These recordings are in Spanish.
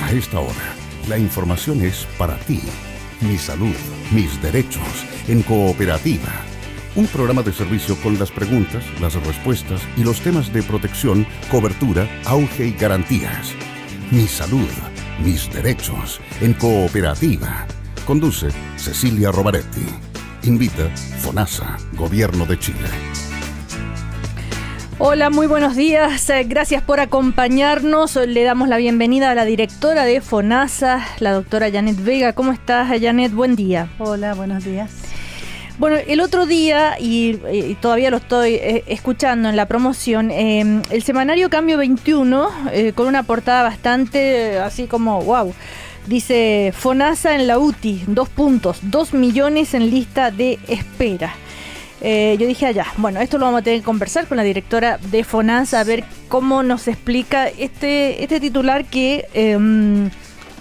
A esta hora, la información es para ti. Mi salud, mis derechos, en Cooperativa. Un programa de servicio con las preguntas, las respuestas y los temas de protección, cobertura, auge y garantías. Mi salud, mis derechos, en Cooperativa. Conduce Cecilia Rovaretti. Invita FONASA, Gobierno de Chile. Hola, muy buenos días. Gracias por acompañarnos. Le damos la bienvenida a la directora de FONASA, la doctora Janet Vega. ¿Cómo estás, Janet? Buen día. Hola, buenos días. Bueno, el otro día, y todavía lo estoy escuchando en la promoción, el semanario Cambio 21, con una portada bastante así como wow. Dice, FONASA en la UTI, 2 millones en lista de espera. Yo dije allá, bueno, esto lo vamos a tener que conversar con la directora de FONASA, a ver cómo nos explica este titular que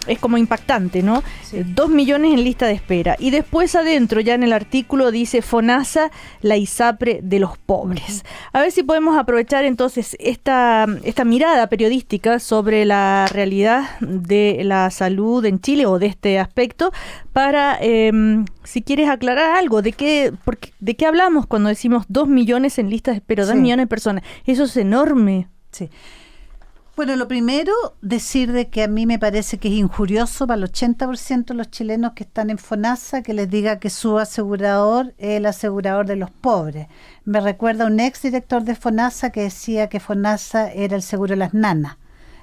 es como impactante, ¿no? Sí. 2 millones en lista de espera. Y después adentro, ya en el artículo, dice FONASA, la ISAPRE de los pobres. A ver si podemos aprovechar entonces esta mirada periodística sobre la realidad de la salud en Chile o de este aspecto para, si quieres aclarar algo, ¿de qué hablamos cuando decimos 2 millones en lista de espera? 2 millones de personas. Eso es enorme. Sí. Bueno, lo primero, decir de que a mí me parece que es injurioso para el 80% de los chilenos que están en FONASA que les diga que su asegurador es el asegurador de los pobres. Me recuerda a un ex director de FONASA que decía que FONASA era el seguro de las nanas.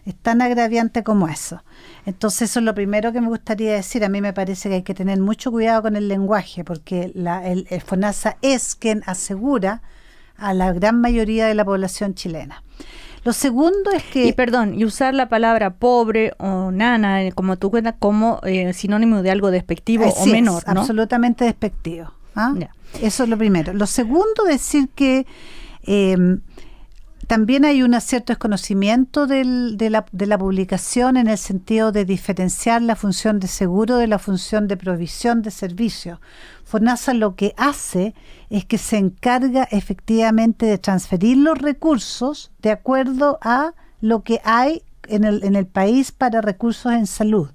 Es tan agraviante como eso. Entonces eso es lo primero que me gustaría decir. A mí me parece que hay que tener mucho cuidado con el lenguaje porque el FONASA es quien asegura a la gran mayoría de la población chilena. Lo segundo es que... Y usar la palabra pobre o nana, como tú cuentas, como sinónimo de algo despectivo o menor, ¿no? Absolutamente despectivo. ¿Ah? Yeah. Eso es lo primero. Lo segundo, decir que también hay un cierto desconocimiento de la publicación en el sentido de diferenciar la función de seguro de la función de provisión de servicios. FONASA lo que hace es que se encarga efectivamente de transferir los recursos de acuerdo a lo que hay en el país para recursos en salud.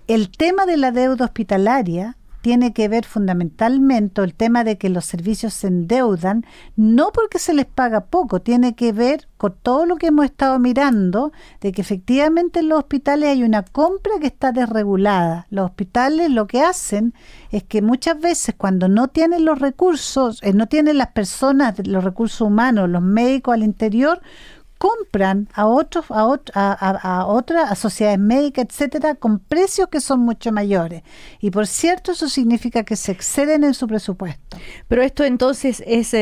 El tema de la deuda hospitalaria tiene que ver fundamentalmente, el tema de que los servicios se endeudan, no porque se les paga poco, tiene que ver con todo lo que hemos estado mirando, de que efectivamente en los hospitales hay una compra que está desregulada. Los hospitales lo que hacen es que muchas veces cuando no tienen los recursos, no tienen las personas, los recursos humanos, los médicos al interior, compran a otras sociedades médicas, etcétera, con precios que son mucho mayores. Y por cierto, eso significa que se exceden en su presupuesto. Pero esto entonces es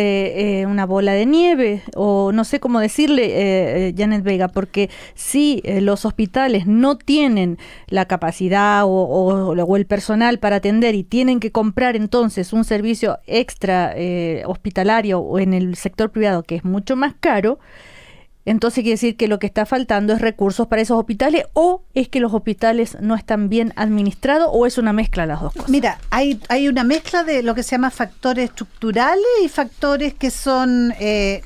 una bola de nieve, o no sé cómo decirle, Janet Vega, porque si los hospitales no tienen la capacidad o el personal para atender y tienen que comprar entonces un servicio extra hospitalario o en el sector privado que es mucho más caro, entonces quiere decir que lo que está faltando es recursos para esos hospitales, o es que los hospitales no están bien administrados, o es una mezcla de las dos cosas. Mira, hay una mezcla de lo que se llama factores estructurales y factores que son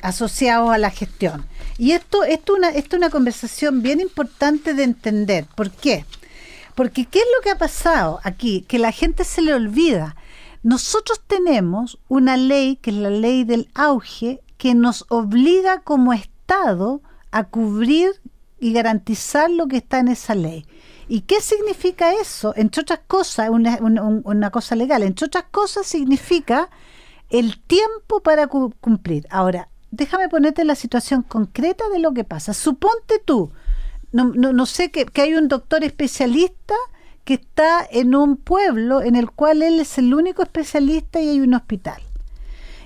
asociados a la gestión. Y esto es una conversación bien importante de entender. ¿Por qué? Porque ¿qué es lo que ha pasado aquí? Que la gente se le olvida. Nosotros tenemos una ley, que es la ley del auge, que nos obliga como a cubrir y garantizar lo que está en esa ley. ¿Y qué significa eso? Entre otras cosas, una cosa legal, entre otras cosas significa el tiempo para cumplir. Ahora, déjame ponerte la situación concreta de lo que pasa. Suponte tú, no sé, que hay un doctor especialista que está en un pueblo en el cual él es el único especialista y hay un hospital.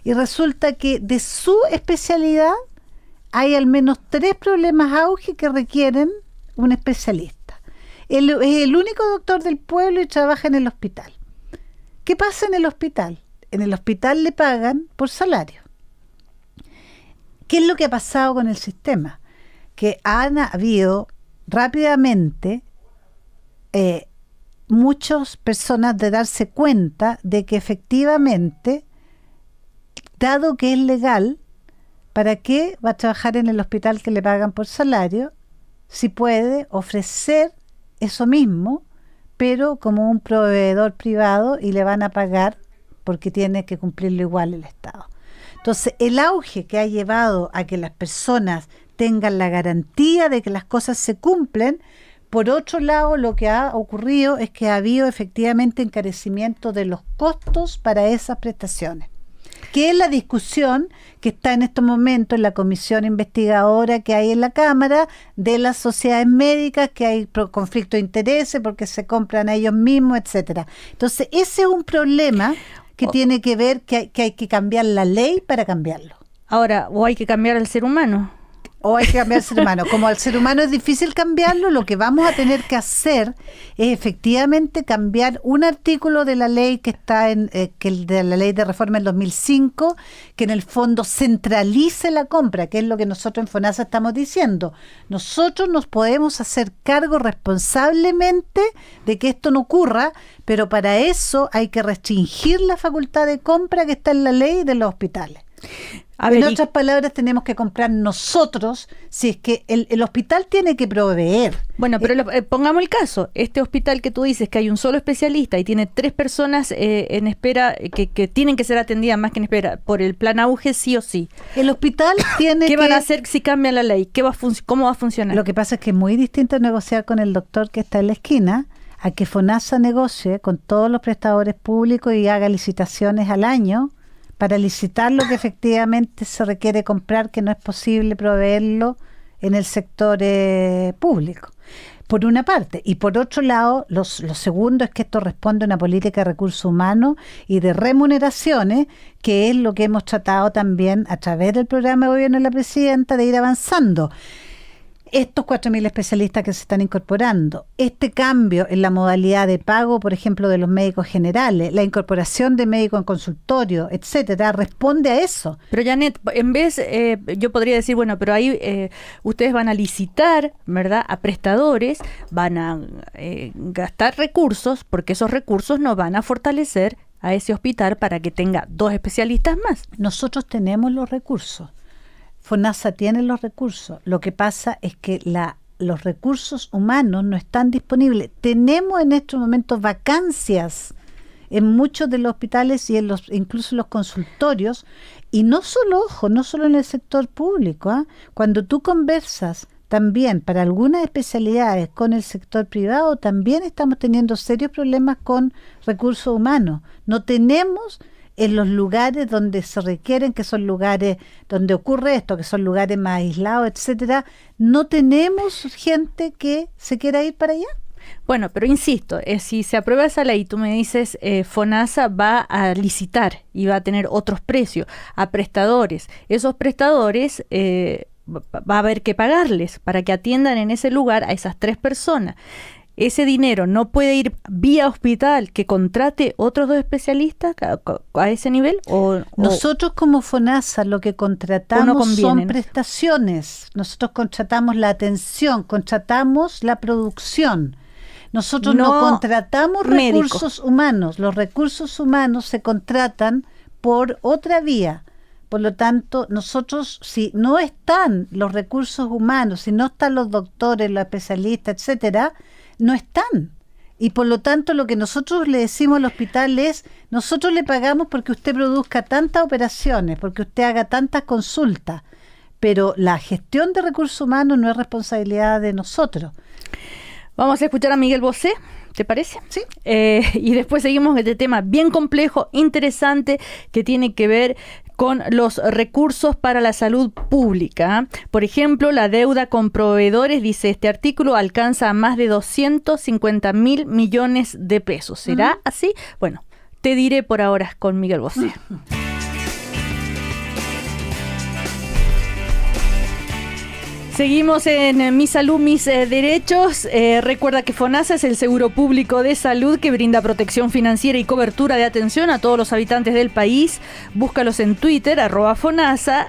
Y resulta que de su especialidad hay al menos 3 problemas auge que requieren un especialista. Él es el único doctor del pueblo y trabaja en el hospital. ¿Qué pasa en el hospital? En el hospital le pagan por salario. ¿Qué es lo que ha pasado con el sistema? Que han habido rápidamente muchas personas de darse cuenta de que efectivamente, dado que es legal, ¿para qué va a trabajar en el hospital que le pagan por salario si puede ofrecer eso mismo, pero como un proveedor privado y le van a pagar porque tiene que cumplirlo igual el Estado. Entonces, el auge que ha llevado a que las personas tengan la garantía de que las cosas se cumplen, por otro lado, lo que ha ocurrido es que ha habido efectivamente encarecimiento de los costos para esas prestaciones, que es la discusión que está en estos momentos en la comisión investigadora que hay en la Cámara de las sociedades médicas, que hay conflicto de intereses porque se compran a ellos mismos, etcétera. Entonces, ese es un problema que tiene que ver que hay que cambiar la ley para cambiarlo. Ahora, o hay que cambiar al ser humano. O hay que cambiar al ser humano. Como al ser humano es difícil cambiarlo, lo que vamos a tener que hacer es efectivamente cambiar un artículo de la ley que está de la ley de reforma del 2005, que en el fondo centralice la compra, que es lo que nosotros en FONASA estamos diciendo. Nosotros nos podemos hacer cargo responsablemente de que esto no ocurra, pero para eso hay que restringir la facultad de compra que está en la ley de los hospitales. En otras palabras, tenemos que comprar nosotros, si es que el hospital tiene que proveer. Bueno, pero pongamos el caso, este hospital que tú dices que hay un solo especialista y tiene 3 personas en espera que tienen que ser atendidas más que en espera por el plan auge sí o sí. El hospital tiene ¿Qué van a hacer si cambian la ley? ¿Cómo va a funcionar? Lo que pasa es que es muy distinto negociar con el doctor que está en la esquina a que FONASA negocie con todos los prestadores públicos y haga licitaciones al año para licitar lo que efectivamente se requiere comprar, que no es posible proveerlo en el sector público, por una parte. Y por otro lado, lo segundo es que esto responde a una política de recursos humanos y de remuneraciones, que es lo que hemos tratado también a través del programa de gobierno de la presidenta de ir avanzando. Estos 4.000 especialistas que se están incorporando, este cambio en la modalidad de pago, por ejemplo, de los médicos generales, la incorporación de médicos en consultorio, etcétera, responde a eso. Pero Janet, en vez, yo podría decir, bueno, pero ahí ustedes van a licitar, ¿verdad?, a prestadores, van a gastar recursos, porque esos recursos nos van a fortalecer a ese hospital para que tenga 2 especialistas más. Nosotros tenemos los recursos. FONASA tiene los recursos. Lo que pasa es que los recursos humanos no están disponibles. Tenemos en estos momentos vacancias en muchos de los hospitales y incluso en los consultorios. Y no solo en el sector público. Cuando tú conversas también para algunas especialidades con el sector privado, también estamos teniendo serios problemas con recursos humanos. No tenemos en los lugares donde se requieren, que son lugares donde ocurre esto, que son lugares más aislados, etcétera, no tenemos gente que se quiera ir para allá. Bueno, pero insisto, si se aprueba esa ley, tú me dices, FONASA va a licitar y va a tener otros precios a prestadores. Esos prestadores va a haber que pagarles para que atiendan en ese lugar a esas 3 personas. Ese dinero no puede ir vía hospital, que contrate otros 2 especialistas a ese nivel. Nosotros como FONASA lo que contratamos son prestaciones. Nosotros contratamos la atención, contratamos la producción. Nosotros no contratamos recursos humanos. Los recursos humanos se contratan por otra vía. Por lo tanto, nosotros, si no están los recursos humanos, si no están los doctores, los especialistas, etcétera, no están. Y por lo tanto, lo que nosotros le decimos al hospital es, nosotros le pagamos porque usted produzca tantas operaciones, porque usted haga tantas consultas, pero la gestión de recursos humanos no es responsabilidad de nosotros. Vamos a escuchar a Miguel Bosé, ¿te parece? Sí. Y después seguimos con este tema bien complejo, interesante, que tiene que ver con los recursos para la salud pública. Por ejemplo, la deuda con proveedores, dice este artículo, alcanza a más de 250.000 millones de pesos. ¿Será así? Bueno, te diré por ahora con Miguel Bosé. Seguimos en Mi Salud, Mis Derechos. Recuerda que FONASA es el seguro público de salud que brinda protección financiera y cobertura de atención a todos los habitantes del país. Búscalos en Twitter, @FONASA.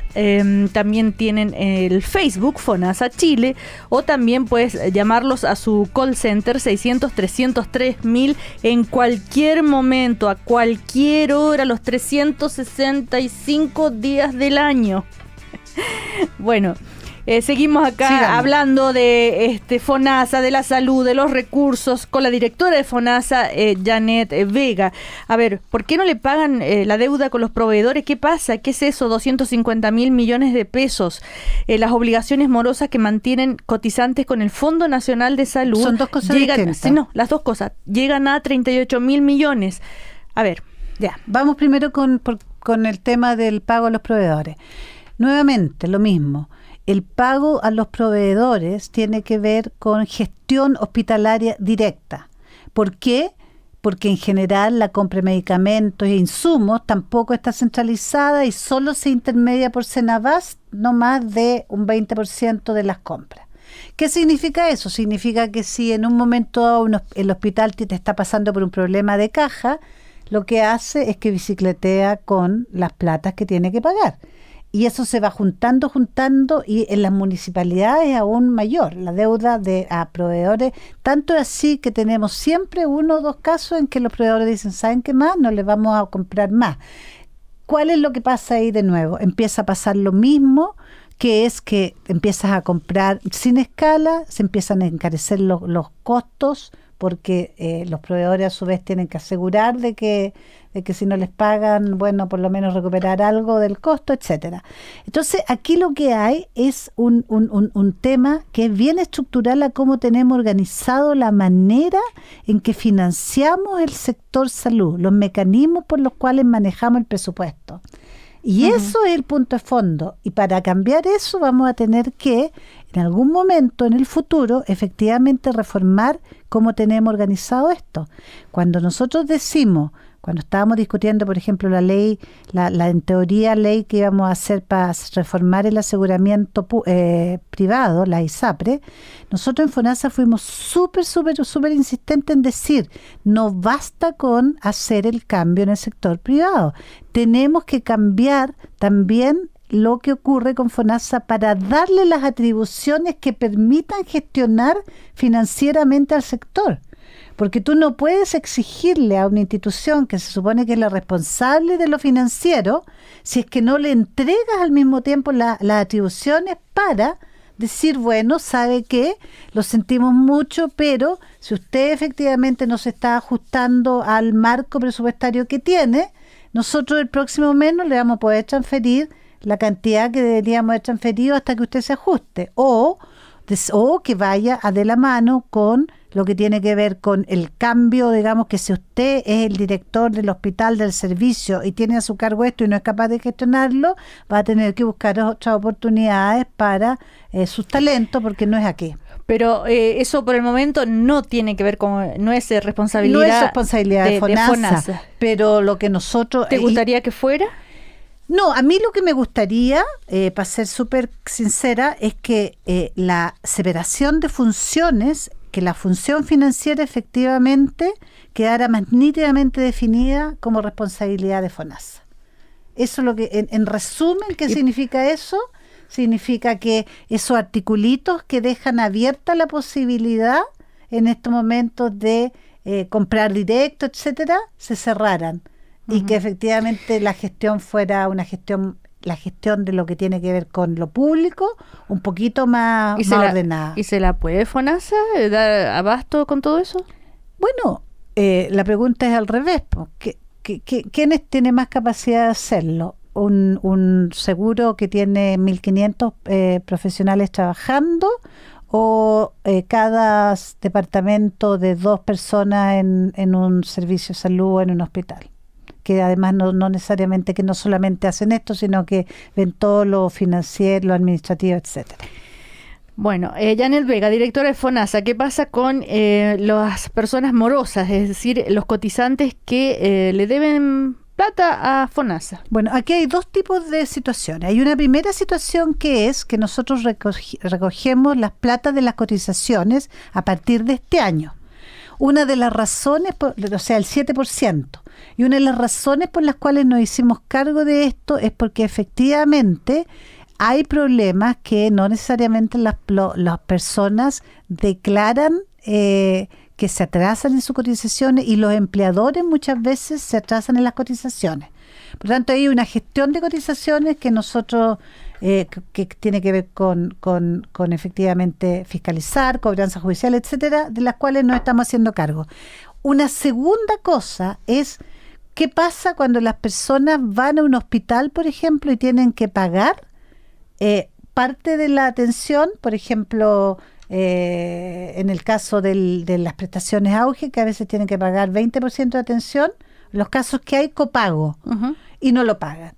También tienen el Facebook, FONASA Chile. O también puedes llamarlos a su call center 600-303-1000 en cualquier momento, a cualquier hora, los 365 días del año. Bueno, Seguimos acá hablando de FONASA, de la salud, de los recursos, con la directora de FONASA, Janet Vega. A ver, ¿por qué no le pagan la deuda con los proveedores? ¿Qué pasa? ¿Qué es eso? 250.000 millones de pesos. Las obligaciones morosas que mantienen cotizantes con el Fondo Nacional de Salud. Son dos cosas distintas. Sí, no, las dos cosas. Llegan a 38.000 millones. A ver. Ya, vamos primero con el tema del pago a los proveedores. Nuevamente, lo mismo. El pago a los proveedores tiene que ver con gestión hospitalaria directa. ¿Por qué? Porque en general la compra de medicamentos e insumos tampoco está centralizada y solo se intermedia por Senavast, no más de un 20% de las compras. ¿Qué significa eso? Significa que si en un momento dado el hospital te está pasando por un problema de caja, lo que hace es que bicicletea con las platas que tiene que pagar. Y eso se va juntando, y en las municipalidades es aún mayor, la deuda a proveedores. Tanto es así que tenemos siempre 1 o 2 casos en que los proveedores dicen, ¿saben qué más? No les vamos a comprar más. ¿Cuál es lo que pasa ahí de nuevo? Empieza a pasar lo mismo, que es que empiezas a comprar sin escala, se empiezan a encarecer los costos, porque los proveedores a su vez tienen que asegurar de que si no les pagan, bueno, por lo menos recuperar algo del costo, etcétera. Entonces, aquí lo que hay es un tema que es bien estructural a cómo tenemos organizado la manera en que financiamos el sector salud, los mecanismos por los cuales manejamos el presupuesto. Y eso es el punto de fondo. Y para cambiar eso vamos a tener que, en algún momento en el futuro, efectivamente reformar cómo tenemos organizado esto. Cuando nosotros decimos, cuando estábamos discutiendo, por ejemplo, la ley, la en teoría ley que íbamos a hacer para reformar el aseguramiento privado, la ISAPRE, nosotros en FONASA fuimos súper insistentes en decir, no basta con hacer el cambio en el sector privado. Tenemos que cambiar también lo que ocurre con FONASA para darle las atribuciones que permitan gestionar financieramente al sector. Porque tú no puedes exigirle a una institución que se supone que es la responsable de lo financiero, si es que no le entregas al mismo tiempo las atribuciones para decir, bueno, sabe que lo sentimos mucho, pero si usted efectivamente no se está ajustando al marco presupuestario que tiene, nosotros el próximo mes no le vamos a poder transferir la cantidad que deberíamos haber transferido hasta que usted se ajuste, o que vaya de la mano con lo que tiene que ver con el cambio, digamos, que si usted es el director del hospital, del servicio, y tiene a su cargo esto y no es capaz de gestionarlo, va a tener que buscar otras oportunidades para sus talentos, porque no es aquí. Pero eso por el momento no tiene que ver con, no es responsabilidad de FONASA, pero lo que nosotros... ¿Te gustaría que fuera? No, a mí lo que me gustaría, para ser súper sincera, es que la separación de funciones, que la función financiera efectivamente quedara más nítidamente definida como responsabilidad de FONASA. Eso es lo que, en resumen, ¿qué significa eso? Significa que esos articulitos que dejan abierta la posibilidad en estos momentos de comprar directo, etcétera, se cerraran. Y que efectivamente la gestión fuera la gestión de lo que tiene que ver con lo público, un poquito más ordenada. ¿Y se la puede FONASA dar abasto con todo eso? Bueno, la pregunta es al revés. ¿Quiénes tienen más capacidad de hacerlo? ¿Un seguro que tiene 1.500 profesionales trabajando? ¿O cada departamento de 2 personas en un servicio de salud o en un hospital? Que además no necesariamente, que no solamente hacen esto, sino que ven todo lo financiero, lo administrativo, etcétera. Bueno, Janet Vega, directora de FONASA, ¿qué pasa con las personas morosas, es decir, los cotizantes que le deben plata a FONASA? Bueno, aquí hay 2 tipos de situaciones. Hay una primera situación que es que nosotros recogemos las platas de las cotizaciones a partir de este año. Una de las razones, o sea, el 7%, y una de las razones por las cuales nos hicimos cargo de esto es porque efectivamente hay problemas que no necesariamente las personas declaran que se atrasan en sus cotizaciones, y los empleadores muchas veces se atrasan en las cotizaciones. Por lo tanto, hay una gestión de cotizaciones que nosotros, que tiene que ver con efectivamente fiscalizar, cobranza judicial, etcétera, de las cuales nos estamos haciendo cargo. Una segunda cosa es qué pasa cuando las personas van a un hospital, por ejemplo, y tienen que pagar parte de la atención, por ejemplo, en el caso de las prestaciones auge, que a veces tienen que pagar 20% de atención, los casos que hay copago y no lo pagan.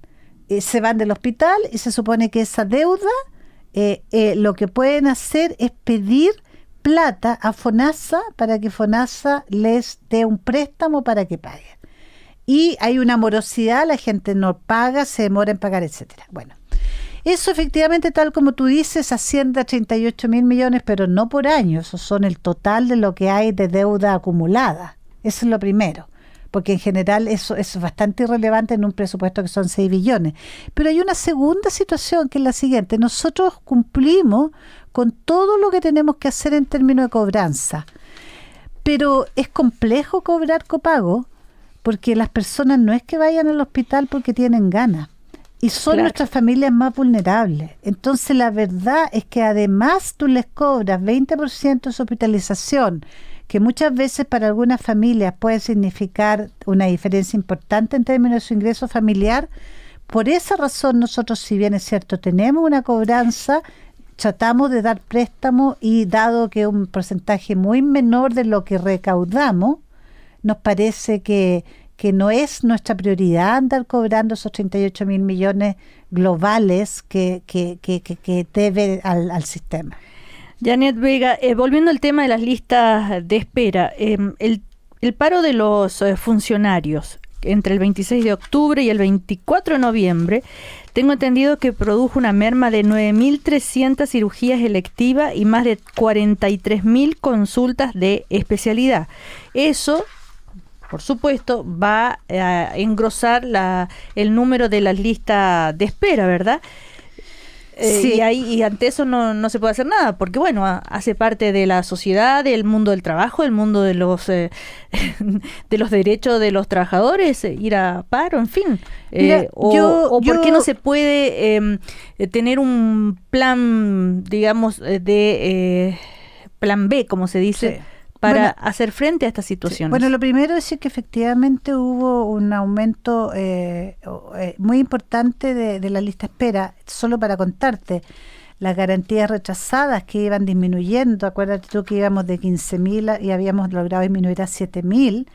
Se van del hospital y se supone que esa deuda, lo que pueden hacer es pedir plata a FONASA para que FONASA les dé un préstamo para que paguen. Y hay una morosidad, la gente no paga, se demora en pagar, etcétera. Bueno, eso efectivamente, tal como tú dices, asciende a 38.000 millones, pero no por año. Eso son el total de lo que hay de deuda acumulada. Eso es lo primero, porque en general eso es bastante irrelevante en un presupuesto que son 6 billones. Pero hay una segunda situación que es la siguiente. Nosotros cumplimos con todo lo que tenemos que hacer en términos de cobranza, pero es complejo cobrar copago porque las personas no es que vayan al hospital porque tienen ganas. Y son nuestras familias más vulnerables. Entonces la verdad es que además tú les cobras 20% de su hospitalización, que muchas veces para algunas familias puede significar una diferencia importante en términos de su ingreso familiar. Por esa razón nosotros, si bien es cierto, tenemos una cobranza, tratamos de dar préstamos y dado que es un porcentaje muy menor de lo que recaudamos, nos parece que no es nuestra prioridad andar cobrando esos 38.000 millones globales que debe al sistema. Janet Vega, volviendo al tema de las listas de espera, el paro de los funcionarios entre el 26 de octubre y el 24 de noviembre, tengo entendido que produjo una merma de 9.300 cirugías electivas y más de 43.000 consultas de especialidad. Eso, por supuesto, va a engrosar el número de las listas de espera, ¿verdad? Sí. Y ante eso no se puede hacer nada, porque bueno, hace parte de la sociedad, del mundo del trabajo, del mundo de los de los derechos de los trabajadores, ir a paro, en fin. Mira, ¿por qué no se puede tener un plan, digamos, de plan B, como se dice? Sí. Para hacer frente a estas situaciones. Bueno, lo primero es decir que efectivamente hubo un aumento muy importante de la lista de espera. Solo para contarte, las garantías retrasadas que iban disminuyendo, acuérdate tú que íbamos de 15.000 y habíamos logrado disminuir a 7.000,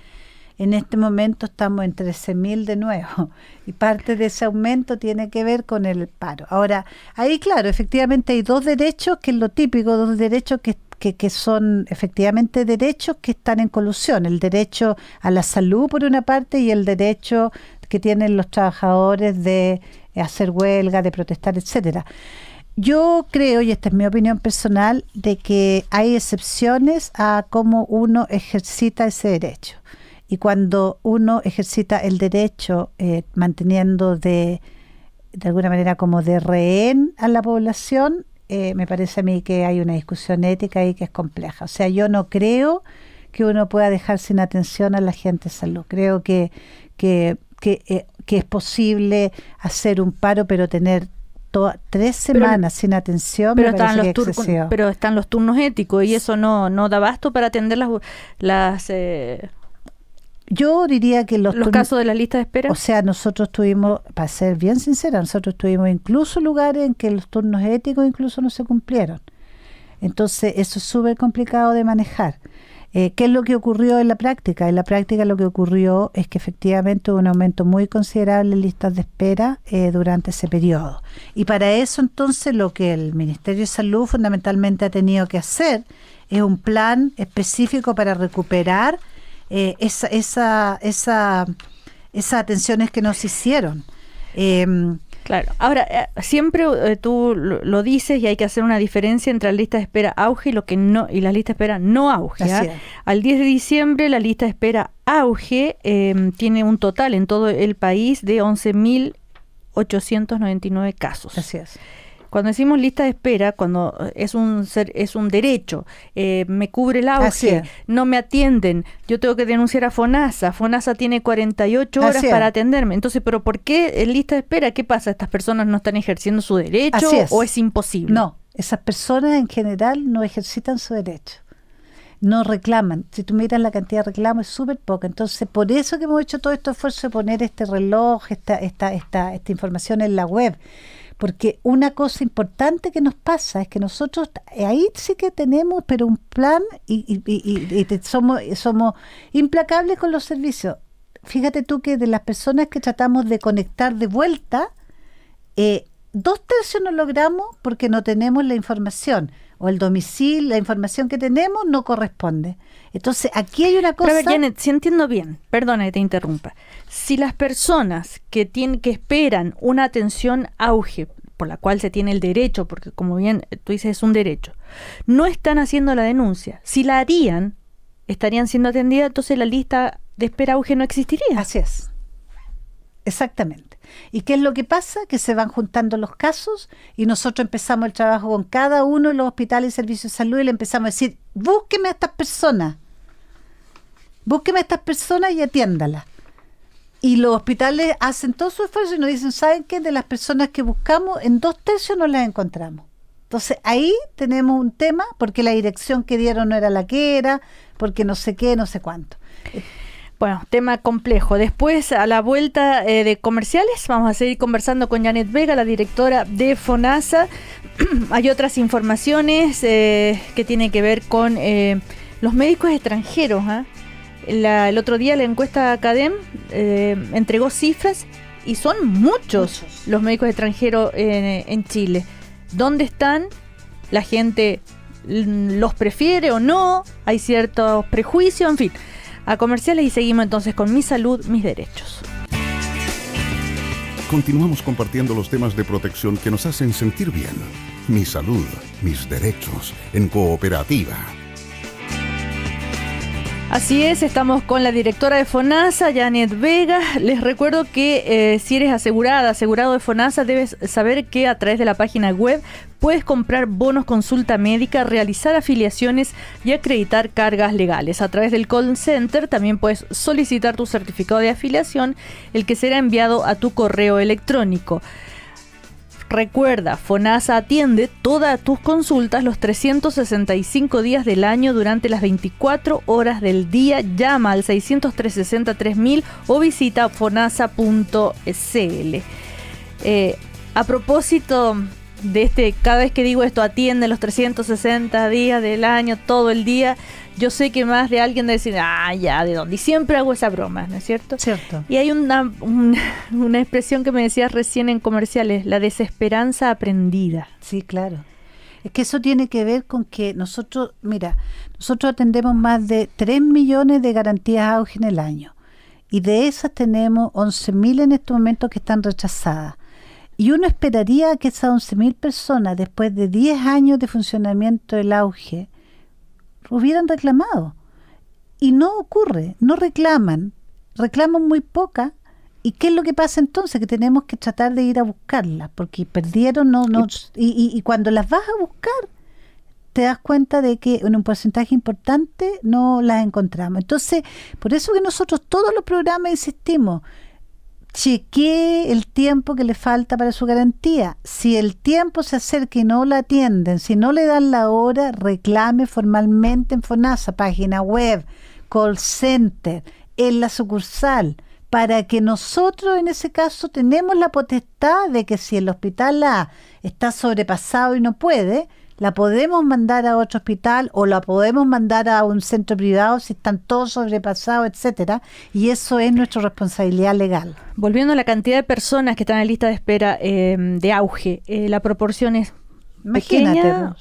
en este momento estamos en 13.000 de nuevo, y parte de ese aumento tiene que ver con el paro. Ahora, ahí claro, efectivamente hay dos derechos, que es lo típico, dos derechos que son efectivamente derechos que están en colusión, el derecho a la salud por una parte y el derecho que tienen los trabajadores de hacer huelga, de protestar, etcétera. Yo creo, y esta es mi opinión personal, de que hay excepciones a cómo uno ejercita ese derecho. Y cuando uno ejercita el derecho manteniendo de alguna manera como de rehén a la población, me parece a mí que hay una discusión ética ahí que es compleja. O sea, yo no creo que uno pueda dejar sin atención a la gente de salud. Creo que es posible hacer un paro, pero tener 3 semanas sin atención, pero me parece que es excesivo. Pero están los turnos éticos y eso no da abasto para atender yo diría que los casos de la lista de espera. O sea, nosotros tuvimos, para ser bien sincera, nosotros tuvimos incluso lugares en que los turnos éticos incluso no se cumplieron. Entonces, eso es súper complicado de manejar. ¿Qué es lo que ocurrió en la práctica? En la práctica lo que ocurrió es que efectivamente hubo un aumento muy considerable en listas de espera durante ese periodo. Y para eso entonces lo que el Ministerio de Salud fundamentalmente ha tenido que hacer es un plan específico para recuperar esas atenciones que nos hicieron. Claro. Ahora, siempre tú lo dices y hay que hacer una diferencia entre la lista de espera auge y y la lista de espera no auge. Al 10 de diciembre la lista de espera auge tiene un total en todo el país de 11.899 casos. Así es. Cuando decimos lista de espera, cuando es un derecho, me cubre el auge, no me atienden, yo tengo que denunciar a FONASA. FONASA tiene 48 horas para atenderme. Entonces, ¿pero por qué en lista de espera? ¿Qué pasa? ¿Estas personas no están ejerciendo su derecho o es imposible? No, esas personas en general no ejercitan su derecho. No reclaman. Si tú miras la cantidad de reclamos, es súper poca. Entonces, por eso que hemos hecho todo este esfuerzo de poner este reloj, esta información en la web. Porque una cosa importante que nos pasa es que nosotros ahí sí que tenemos, pero un plan y somos implacables con los servicios. Fíjate tú que de las personas que tratamos de conectar de vuelta, 2/3 no logramos porque no tenemos la información. O el domicilio, la información que tenemos no corresponde. Entonces, aquí hay una cosa... Pero a ver, Janet, si entiendo bien, perdona que te interrumpa. Si las personas que esperan una atención auge, por la cual se tiene el derecho, porque como bien tú dices es un derecho, no están haciendo la denuncia, si la harían, estarían siendo atendidas, entonces la lista de espera auge no existiría. Así es. Exactamente. ¿Y qué es lo que pasa? Que se van juntando los casos y nosotros empezamos el trabajo con cada uno de los hospitales y servicios de salud y le empezamos a decir, búsqueme a estas personas y atiéndalas. Y los hospitales hacen todo su esfuerzo y nos dicen, ¿saben qué? De las personas que buscamos, en 2/3 no las encontramos. Entonces ahí tenemos un tema porque la dirección que dieron no era la que era, porque no sé qué, no sé cuánto. Bueno, tema complejo. Después, a la vuelta de comerciales, vamos a seguir conversando con Janet Vega, la directora de FONASA. Hay otras informaciones que tienen que ver con los médicos extranjeros. El otro día la encuesta Academ entregó cifras y son muchos los médicos extranjeros en Chile. ¿Dónde están? ¿La gente los prefiere o no? ¿Hay ciertos prejuicios? En fin. A comerciales y seguimos entonces con Mi Salud, Mis Derechos. Continuamos compartiendo los temas de protección que nos hacen sentir bien. Mi salud, mis derechos, en Cooperativa. Así es, estamos con la directora de FONASA, Janet Vega. Les recuerdo que si eres asegurado de FONASA, debes saber que a través de la página web puedes comprar bonos consulta médica, realizar afiliaciones y acreditar cargas legales. A través del call center también puedes solicitar tu certificado de afiliación, el que será enviado a tu correo electrónico. Recuerda, FONASA atiende todas tus consultas los 365 días del año durante las 24 horas del día. Llama al 600-360-3000 o visita fonasa.cl. A propósito de cada vez que digo esto, atiende los 360 días del año, todo el día, yo sé que más de alguien debe decir, ya, ¿de dónde? Y siempre hago esa broma, ¿no es cierto? Cierto. Y hay una expresión que me decías recién en comerciales, la desesperanza aprendida. Sí, claro. Es que eso tiene que ver con que nosotros atendemos más de 3 millones de garantías auge en el año. Y de esas tenemos 11.000 en estos momentos que están rechazadas. Y uno esperaría que esas 11.000 personas, después de 10 años de funcionamiento del auge, hubieran reclamado. Y no ocurre, no reclaman muy poca. ¿Y qué es lo que pasa entonces? Que tenemos que tratar de ir a buscarlas, porque perdieron, y cuando las vas a buscar, te das cuenta de que en un porcentaje importante no las encontramos. Entonces, por eso que nosotros todos los programas insistimos, chequee el tiempo que le falta para su garantía. Si el tiempo se acerca y no la atienden, si no le dan la hora, reclame formalmente en FONASA, página web, call center, en la sucursal, para que nosotros en ese caso tenemos la potestad de que si el hospital A está sobrepasado y no puede, la podemos mandar a otro hospital o la podemos mandar a un centro privado si están todos sobrepasados, etcétera, y eso es nuestra responsabilidad legal. Volviendo a la cantidad de personas que están en lista de espera de auge, la proporción es pequeña.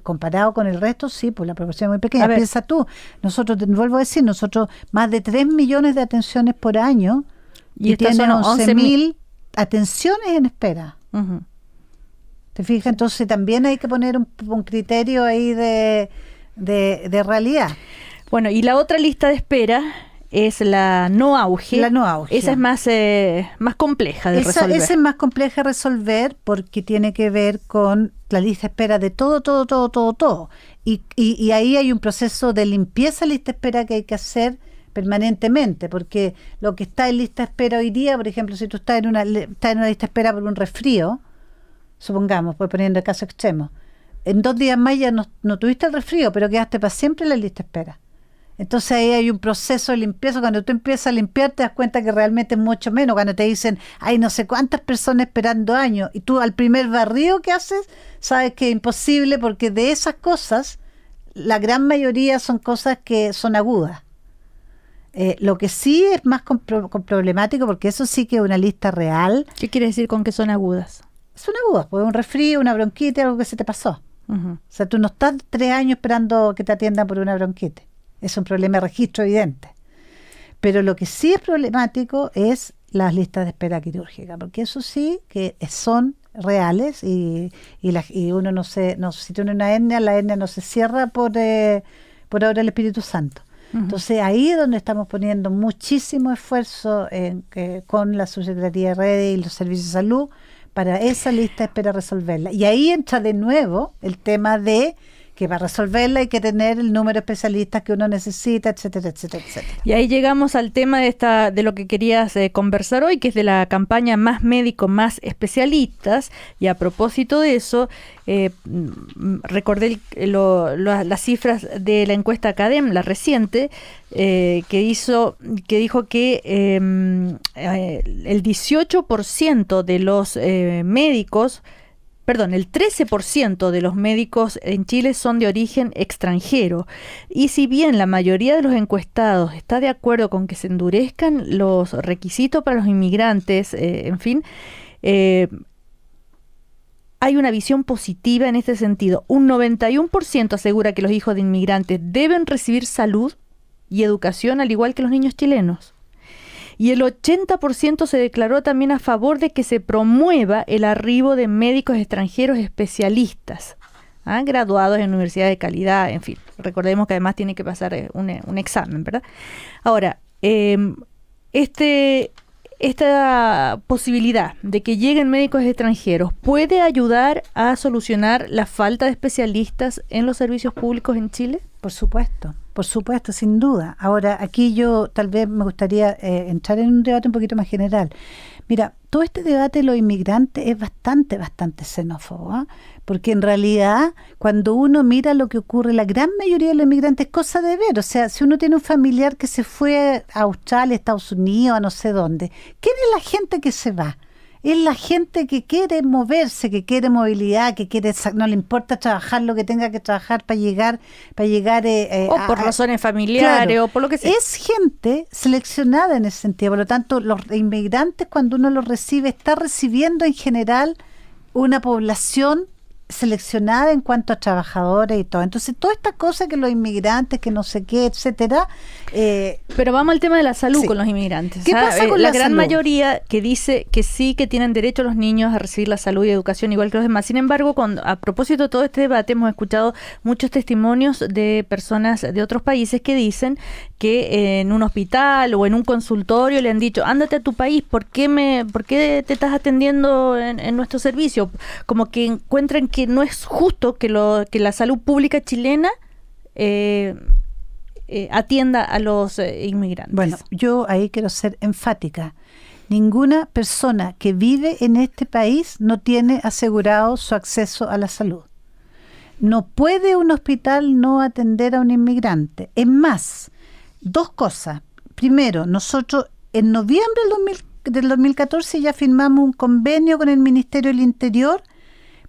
Comparado con el resto, sí, pues la proporción es muy pequeña. Piensa tú, nosotros, vuelvo a decir, más de 3 millones de atenciones por año y tienen 11.000 atenciones en espera. Uh-huh. ¿Te fijas? Entonces también hay que poner un criterio ahí de realidad. Bueno, y la otra lista de espera es la no auge. La no auge. Esa es más compleja de resolver. Esa es más compleja de resolver porque tiene que ver con la lista de espera de todo. Y ahí hay un proceso de limpieza de lista de espera que hay que hacer permanentemente, porque lo que está en lista de espera hoy día, por ejemplo, si tú estás en una lista de espera por un resfrío, supongamos, voy poniendo el caso extremo, en 2 días más ya no tuviste el resfrío, pero quedaste para siempre en la lista de espera. Entonces ahí hay un proceso de limpieza. Cuando tú empiezas a limpiar te das cuenta que realmente es mucho menos. Cuando te dicen, hay no sé cuántas personas esperando años, y tú al primer barrido que haces, sabes que es imposible, porque de esas cosas, la gran mayoría son cosas que son agudas. Lo que sí es más problemático, porque eso sí que es una lista real. ¿Qué quiere decir con que son agudas? Son agudas, pues un resfrío, una bronquitis, algo que se te pasó. O sea, tú no estás 3 años esperando que te atiendan por una bronquitis. Es un problema de registro evidente. Pero lo que sí es problemático es las listas de espera quirúrgica, porque eso sí que son reales y uno no si tiene una hernia, la hernia no se cierra por obra del Espíritu Santo. Entonces ahí es donde estamos poniendo muchísimo esfuerzo con la Subsecretaría de Redes y los Servicios de Salud para esa lista de espera resolverla. Y ahí entra de nuevo el tema de que para resolverla hay que tener el número de especialistas que uno necesita, etcétera, etcétera, etcétera. Y ahí llegamos al tema de lo que querías conversar hoy, que es de la campaña Más Médicos, Más Especialistas. Y a propósito de eso, recordé las cifras de la encuesta Academ, la reciente, que dijo que el 18% de los médicos, el 13% de los médicos en Chile son de origen extranjero. Y si bien la mayoría de los encuestados está de acuerdo con que se endurezcan los requisitos para los inmigrantes, hay una visión positiva en este sentido. Un 91% asegura que los hijos de inmigrantes deben recibir salud y educación al igual que los niños chilenos. Y el 80% se declaró también a favor de que se promueva el arribo de médicos extranjeros especialistas, graduados en universidades de calidad, en fin. Recordemos que además tiene que pasar un examen, ¿verdad? Ahora, esta posibilidad de que lleguen médicos extranjeros puede ayudar a solucionar la falta de especialistas en los servicios públicos en Chile. Por supuesto, sin duda. Ahora, aquí yo tal vez me gustaría entrar en un debate un poquito más general. Mira, todo este debate de los inmigrantes es bastante xenófobo, porque en realidad cuando uno mira lo que ocurre, la gran mayoría de los inmigrantes es cosa de ver. O sea, si uno tiene un familiar que se fue a Australia, Estados Unidos, a no sé dónde, ¿quién es la gente que se va? Es la gente que quiere moverse, que quiere movilidad, que no le importa trabajar lo que tenga que trabajar para llegar o por razones familiares, claro, o por lo que sea. Es gente seleccionada en ese sentido. Por lo tanto, los inmigrantes, cuando uno los recibe, está recibiendo en general una población seleccionada en cuanto a trabajadores y todo. Entonces, toda esta cosa que los inmigrantes, que no sé qué, etcétera. Pero vamos al tema de la salud, sí, con los inmigrantes. ¿Qué pasa con la la gran salud? Mayoría que dice que sí, que tienen derecho los niños a recibir la salud y educación igual que los demás. Sin embargo, a propósito de todo este debate, hemos escuchado muchos testimonios de personas de otros países que dicen que en un hospital o en un consultorio le han dicho, ándate a tu país, ¿por qué te estás atendiendo en nuestro servicio? Como que encuentran que no es justo que la salud pública chilena atienda a los inmigrantes. Bueno, yo ahí quiero ser enfática. Ninguna persona que vive en este país no tiene asegurado su acceso a la salud. No puede un hospital no atender a un inmigrante. Es más, 2 cosas. Primero, nosotros en noviembre del 2014 ya firmamos un convenio con el Ministerio del Interior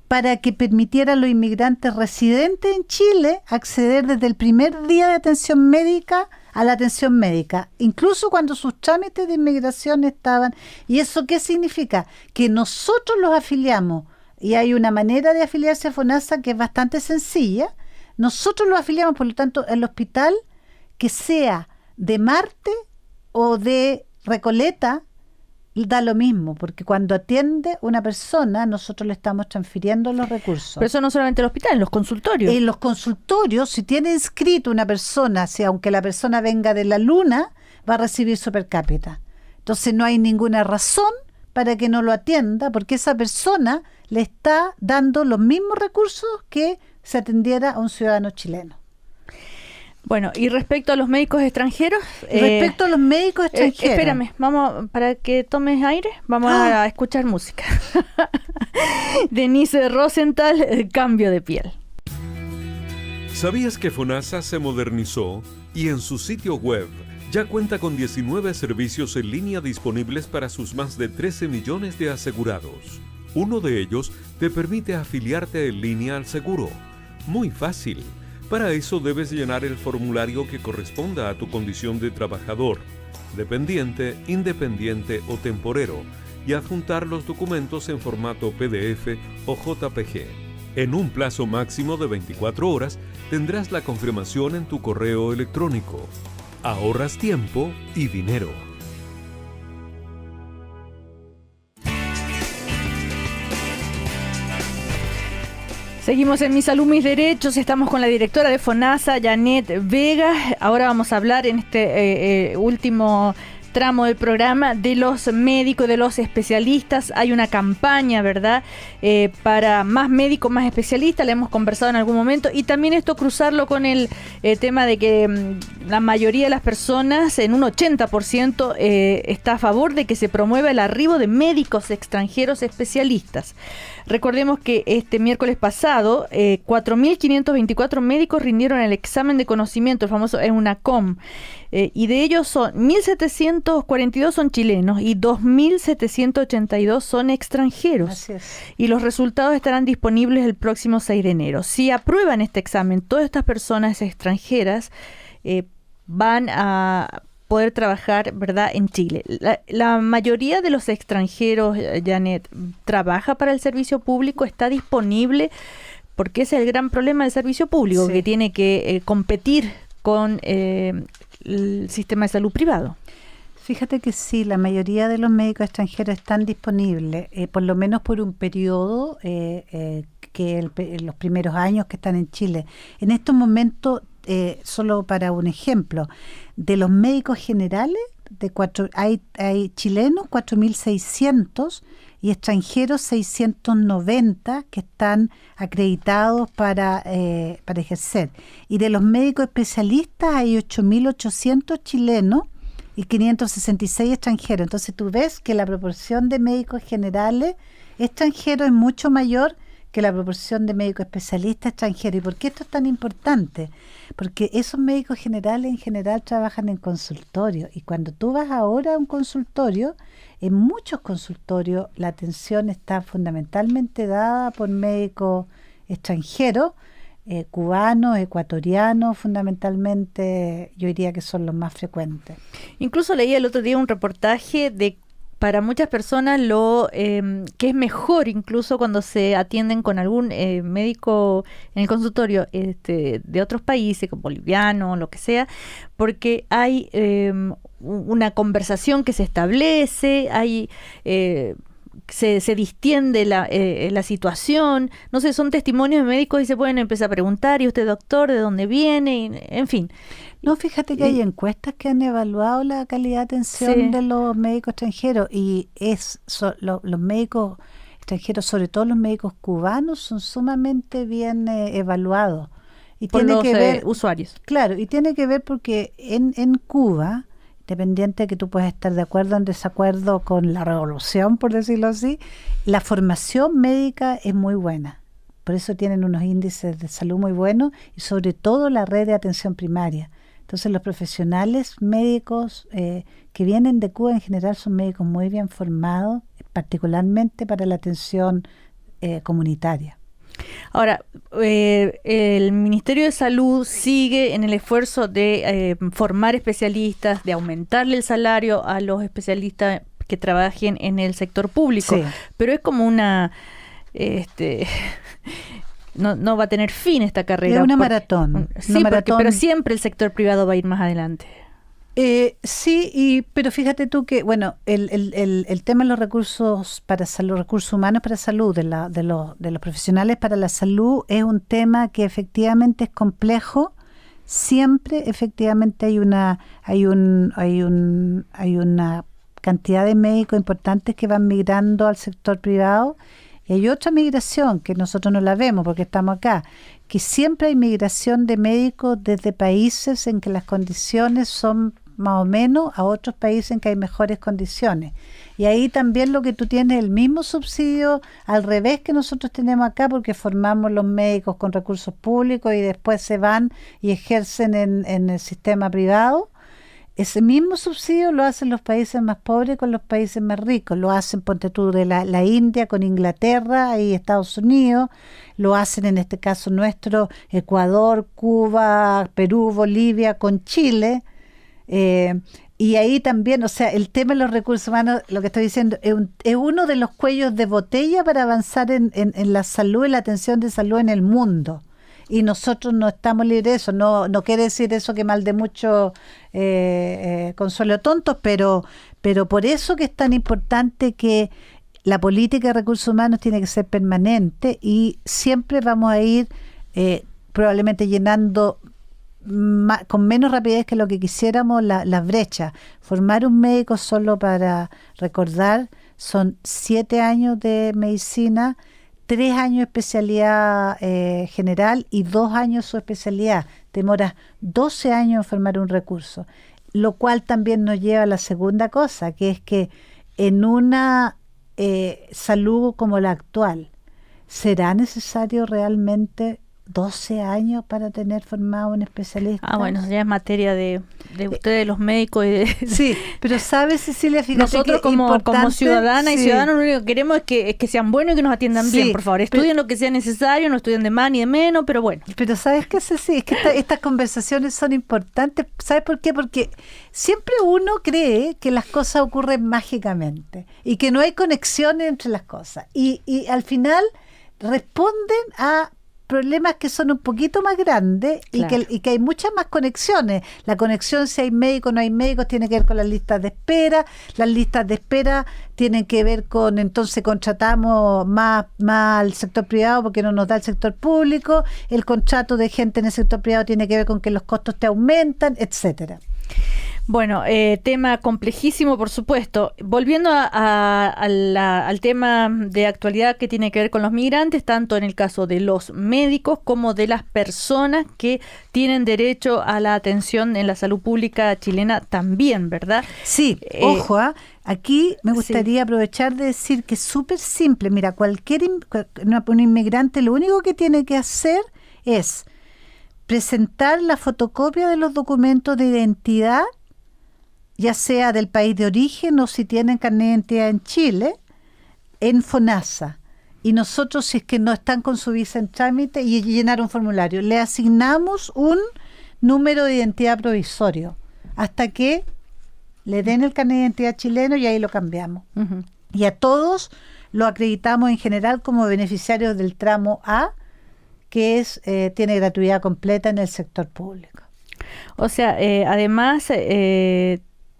para que permitiera a los inmigrantes residentes en Chile acceder desde el primer día de atención médica a la atención médica, incluso cuando sus trámites de inmigración estaban. ¿Y eso qué significa? Que nosotros los afiliamos, y hay una manera de afiliarse a FONASA que es bastante sencilla. Nosotros los afiliamos, por lo tanto, el hospital que sea de Marte o de Recoleta, da lo mismo, porque cuando atiende una persona, nosotros le estamos transfiriendo los recursos. Pero eso no solamente en el hospital, en los consultorios. En los consultorios, si tiene inscrito una persona, si aunque la persona venga de la Luna, va a recibir su per cápita. Entonces no hay ninguna razón para que no lo atienda, porque esa persona le está dando los mismos recursos que se atendiera a un ciudadano chileno. Bueno, y respecto a los médicos extranjeros... Respecto a los médicos extranjeros... espérame, vamos, para que tomes aire, vamos a escuchar música. Denise Rosenthal, Cambio de piel. ¿Sabías que FONASA se modernizó y en su sitio web ya cuenta con 19 servicios en línea disponibles para sus más de 13 millones de asegurados? Uno de ellos te permite afiliarte en línea al seguro. Muy fácil. Para eso debes llenar el formulario que corresponda a tu condición de trabajador, dependiente, independiente o temporero y adjuntar los documentos en formato PDF o JPG. En un plazo máximo de 24 horas tendrás la confirmación en tu correo electrónico. Ahorras tiempo y dinero. Seguimos en Mi Salud, Mis Derechos. Estamos con la directora de FONASA, Janet Vega. Ahora vamos a hablar en este último tramo del programa de los médicos, de los especialistas. Hay una campaña, ¿verdad?, para más médicos, más especialistas, la hemos conversado en algún momento, y también esto cruzarlo con el tema de que la mayoría de las personas, en un 80%, está a favor de que se promueva el arribo de médicos extranjeros especialistas. Recordemos que este miércoles pasado, 4.524 médicos rindieron el examen de conocimiento, el famoso EUNACOM, y de ellos 1.742 son chilenos y 2.782 son extranjeros. Así es. Y los resultados estarán disponibles el próximo 6 de enero. Si aprueban este examen, todas estas personas extranjeras van a poder trabajar, ¿verdad?, en Chile. La mayoría de los extranjeros, Janet, trabaja para el servicio público, está disponible, porque ese es el gran problema del servicio público, sí, que tiene que competir con el sistema de salud privado. Fíjate que sí, la mayoría de los médicos extranjeros están disponibles, por lo menos por un periodo, los primeros años que están en Chile. En estos momentos, solo para un ejemplo, de los médicos generales, hay chilenos 4.600 y extranjeros 690 que están acreditados para ejercer. Y de los médicos especialistas hay 8.800 chilenos y 566 extranjeros. Entonces tú ves que la proporción de médicos generales extranjeros es mucho mayor que la proporción de médicos especialistas extranjeros. ¿Y por qué esto es tan importante? Porque esos médicos generales en general trabajan en consultorio, y cuando tú vas ahora a un consultorio, en muchos consultorios la atención está fundamentalmente dada por médicos extranjeros, cubanos, ecuatorianos, fundamentalmente yo diría que son los más frecuentes. Incluso leí el otro día un reportaje de para muchas personas que es mejor incluso cuando se atienden con algún médico en el consultorio de otros países, como boliviano o lo que sea, porque hay una conversación que se establece, se distiende la situación, no sé, son testimonios de médicos y se pueden empezar a preguntar, ¿y usted, doctor, de dónde viene? En fin. No, fíjate que hay encuestas que han evaluado la calidad de atención de los médicos extranjeros, y los médicos extranjeros, sobre todo los médicos cubanos, son sumamente bien evaluados. Y por tiene los que ver, usuarios. Claro, y tiene que ver porque en Cuba, independiente de que tú puedas estar de acuerdo o en desacuerdo con la revolución, por decirlo así, la formación médica es muy buena. Por eso tienen unos índices de salud muy buenos, y sobre todo la red de atención primaria. Entonces los profesionales médicos que vienen de Cuba en general son médicos muy bien formados, particularmente para la atención comunitaria. Ahora, el Ministerio de Salud sigue en el esfuerzo de formar especialistas, de aumentarle el salario a los especialistas que trabajen en el sector público, sí, pero es como una... No va a tener fin esta carrera. Es una maratón. Sí, una maratón. Pero siempre el sector privado va a ir más adelante. Sí, pero fíjate tú que, bueno, el tema de los recursos para salud, recursos humanos para salud, de los profesionales para la salud, es un tema que efectivamente es complejo. siempre efectivamente hay una cantidad de médicos importantes que van migrando al sector privado, y hay otra migración que nosotros no la vemos porque estamos acá, que siempre hay migración de médicos desde países en que las condiciones son más o menos a otros países en que hay mejores condiciones. Y ahí también lo que tú tienes el mismo subsidio al revés que nosotros tenemos acá, porque formamos los médicos con recursos públicos y después se van y ejercen en el sistema privado. Ese mismo subsidio lo hacen los países más pobres con los países más ricos. Lo hacen, ponte tú, de la India con Inglaterra y Estados Unidos. Lo hacen, en este caso nuestro, Ecuador, Cuba, Perú, Bolivia con Chile. Y ahí también, o sea, el tema de los recursos humanos, lo que estoy diciendo, es uno de los cuellos de botella para avanzar en la salud y la atención de salud en el mundo. Y nosotros no estamos libres de eso. No quiere decir eso que mal de mucho consuelo tontos, pero por eso que es tan importante que la política de recursos humanos tiene que ser permanente, y siempre vamos a ir probablemente llenando con menos rapidez que lo que quisiéramos las brechas. Formar un médico, solo para recordar, son 7 años de medicina, 3 años de especialidad general y 2 años su especialidad. Demoras 12 años en formar un recurso, lo cual también nos lleva a la segunda cosa, que es que en una salud como la actual, ¿será necesario realmente 12 años para tener formado un especialista? Bueno, ya es materia de ustedes, los médicos. Sí, pero ¿sabes, Cecilia? Fíjate, nosotros como ciudadana y ciudadanos lo único que queremos es que sean buenos y que nos atiendan bien, por favor. Estudien lo que sea necesario, no estudien de más ni de menos, pero bueno. Pero ¿sabes qué, Ceci? Es que estas conversaciones son importantes. ¿Sabes por qué? Porque siempre uno cree que las cosas ocurren mágicamente y que no hay conexiones entre las cosas. Y al final responden a problemas que son un poquito más grandes, claro, y que hay muchas más conexiones. La conexión, si hay médicos o no hay médicos, tiene que ver con las listas de espera. Las listas de espera tienen que ver con, entonces contratamos más al sector privado porque no nos da el sector público. El contrato de gente en el sector privado tiene que ver con que los costos te aumentan, etcétera. Bueno, tema complejísimo, por supuesto. Volviendo al tema de actualidad que tiene que ver con los migrantes, tanto en el caso de los médicos como de las personas que tienen derecho a la atención en la salud pública chilena también, ¿verdad? Sí, ojo, aquí me gustaría aprovechar de decir que es súper simple. Mira, un inmigrante lo único que tiene que hacer es presentar la fotocopia de los documentos de identidad, ya sea del país de origen o si tienen carnet de identidad en Chile, en FONASA. Y nosotros, si es que no están con su visa en trámite, y llenar un formulario, le asignamos un número de identidad provisorio hasta que le den el carnet de identidad chileno, y ahí lo cambiamos. Uh-huh. Y a todos lo acreditamos en general como beneficiarios del tramo A, que tiene gratuidad completa en el sector público. O sea, además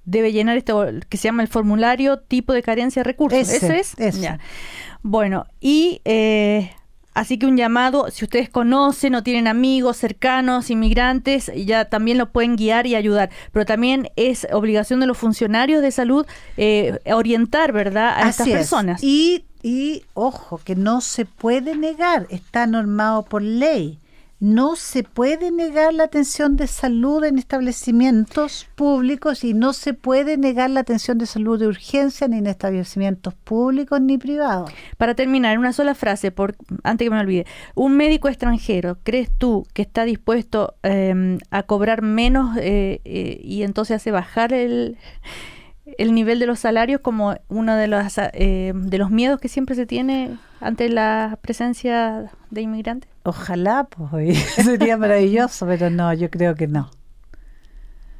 debe llenar esto que se llama el formulario tipo de carencia de recursos. ¿Eso es? Ese. Ya. Bueno, y así que un llamado, si ustedes conocen o tienen amigos cercanos, inmigrantes, ya también lo pueden guiar y ayudar. Pero también es obligación de los funcionarios de salud orientar, ¿verdad?, a estas personas. Y ojo, que no se puede negar, está normado por ley. No se puede negar la atención de salud en establecimientos públicos, y no se puede negar la atención de salud de urgencia ni en establecimientos públicos ni privados. Para terminar, una sola frase, antes que me olvide. Un médico extranjero, ¿crees tú que está dispuesto a cobrar menos y entonces hace bajar el nivel de los salarios como uno de los miedos que siempre se tiene ante la presencia de inmigrantes? Ojalá, pues, sería maravilloso, pero no, yo creo que no.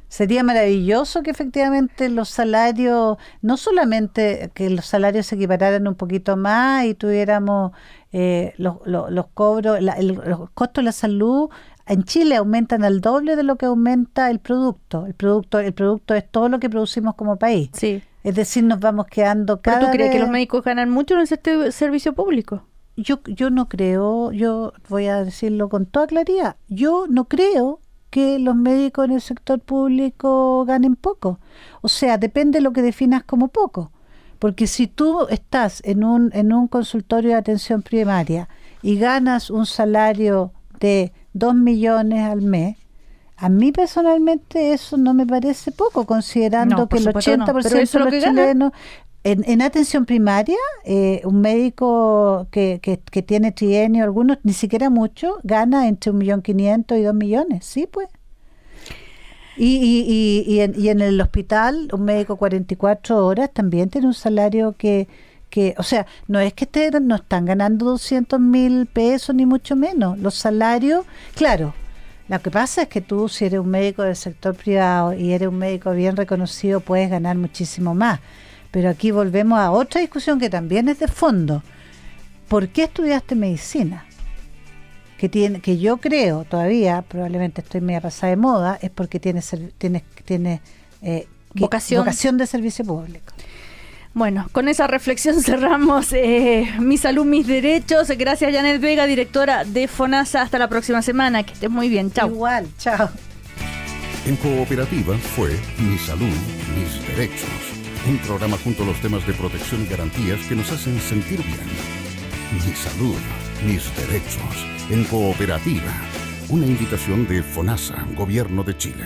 Sería maravilloso que efectivamente los salarios, no solamente que los salarios se equipararan un poquito más y tuviéramos los cobros, los costos de la salud en Chile aumentan al doble de lo que aumenta el producto. El producto es todo lo que producimos como país. Sí. Es decir, nos vamos quedando cada vez... ¿Pero tú crees que los médicos ganan mucho en este servicio público? Yo no creo, yo voy a decirlo con toda claridad, yo no creo que los médicos en el sector público ganen poco. O sea, depende de lo que definas como poco. Porque si tú estás en un consultorio de atención primaria y ganas un salario de 2 millones al mes, a mí personalmente eso no me parece poco, considerando que el 80% de los chilenos... En atención primaria, un médico que tiene trienio, algunos, ni siquiera mucho, gana entre 1.500.000 y 2 millones, sí, pues. Y en el hospital, un médico 44 horas también tiene un salario que o sea, no es que no están ganando 200.000 pesos, ni mucho menos. Los salarios, claro, lo que pasa es que tú, si eres un médico del sector privado y eres un médico bien reconocido, puedes ganar muchísimo más. Pero aquí volvemos a otra discusión que también es de fondo. ¿Por qué estudiaste medicina? Que yo creo todavía, probablemente estoy media pasada de moda, es porque tienes vocación de servicio público. Bueno, con esa reflexión cerramos Mi Salud, Mis Derechos. Gracias, Janet Vega, directora de FONASA. Hasta la próxima semana. Que estés muy bien. Chao. Igual, chao. En Cooperativa fue Mi Salud, Mis Derechos. Un programa junto a los temas de protección y garantías que nos hacen sentir bien. Mi salud, mis derechos. En Cooperativa. Una invitación de FONASA, Gobierno de Chile.